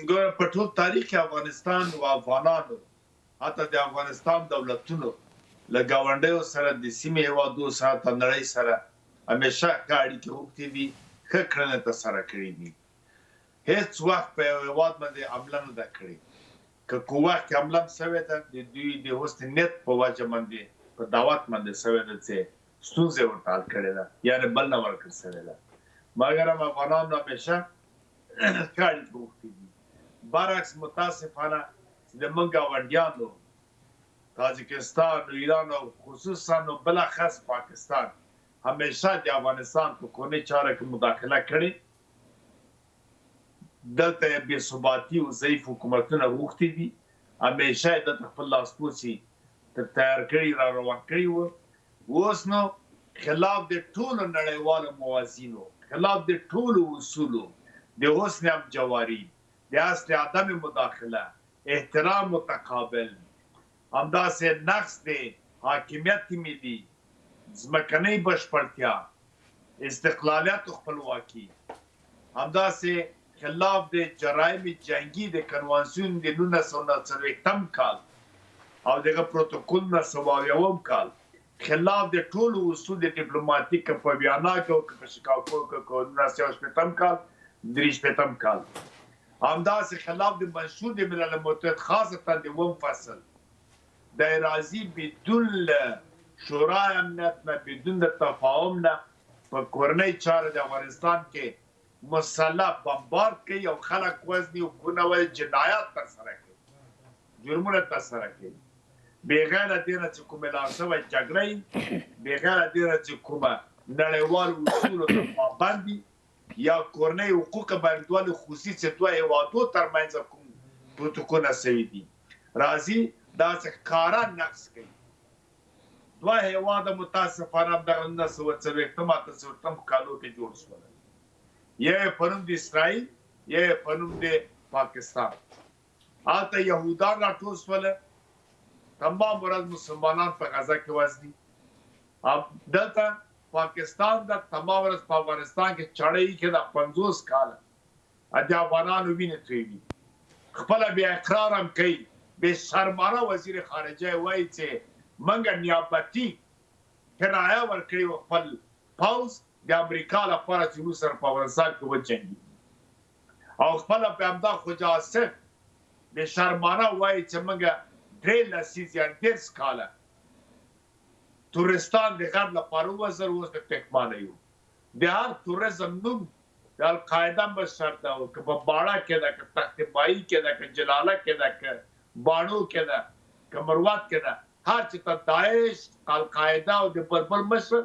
ګوره په ټول تاریخ کې افغانستان او افغانانو حتی د افغانستان دولتونو له ګاونډیو سره د سیمې هېوادو سره د نړۍ سره همیشه ښه اړیکې غوښتې دي، ښه کړنې ترسره کړي دي. هېڅ وخت په یو هېواد باندې حمله نه ده کړې. که کومه کې حمله هم سوې ده د دوی د حسن نیت په وجه باندې په دعوت باندې سوې ده چې ستونزې ورته حل کړې ده، یعنې بل نه ورکړل سوې ده. مګر هم افغانانو همیشه ښه اړیکې غوښتې دي. برعکس متاسفانه چې د موږ ګاونډیانو تاجکستان او ایران او خصوصا بلخص پاکستان همیشه د افغانستان په کورنۍ چارو کې مداخله کړې. دلته یې بې ثباتي او ضعیف حکومتونه غوښتي دي، همیشه یې دلته خپل لاسپوڅي تیار کړي را روان کړي وو. اوس نو خلاف د ټولو نړیوالو موازینو، خلاف د ټولو اصولو، د حسن همجواري، د اصل عدم مداخله، احترام متقابل، همداسې نقص د حاکمیت ملي، ځمکنۍ بشپړتیا، استقلالیت او خپلواکي، همداسې خلاف د جرایم جنگي د کنوانسیون د 1940 کال او دغه پروتوکول 1970 کال خلاف د ټولو اصول د ډیپلوماټیک په بیانا کې او په شیکاګو کې 1980 کال 83 کال همداسې خلاف د منشور د ملل متحد خاصه د وم فصل د راضي بدون شورای امنیت نه بدون د تفاهم نه په کورنۍ چارو د افغانستان کې مسلح بمبارد کوي او خلک وزني او ګناوي جنایات ترسره کوي، جرمونه ترسره کوي. بغیر د دې نه چې کومه لاسوي جګړه بغیر د دې نه چې کومه نړیوال اصول ته پابندي یا کورنۍ حقوق باندې خصوصي دوه هیوادو ترمنځ کوم پروتوکول سوي دي راځي دا ښکارا نقص کوي. دوه هیواد متاسفانه د 1940 کالو کې جوړ شول، یې پنوم د اسرائیل یې پنوم د پاکستان. هلته یهودان راټول شول، تمام ورځ مسلمانان په غزه کې وزني. دلته پاکستان د تمام ورځ په افغانستان کې چړې کې د 50 کاله د افغانانو وینې تویوي. خپله بیا اقرار هم کوي، بې شرمانه وزیر خارجه وایي چې موږ نیابتي کرایه ورکړې وه خپل پوځ د امریکا لپاره چې روس سره په افغانستان کې وجنګي، او خپله په همدا خواجه آصف بې شرمانه وایي چې موږ 13 لسیزې 13 کاله تورستان د غرب لپاره ووځل، اوس د پکمانه یو. د هر توریزم نوم د القاعده بشر ده، که په باړه کې ده، که تخت ماهي کې ده، که جلاله کې ده، که باڼو کې ده، که مروت کې ده، هر چې ته داعش، القاعده او د بلبل مشر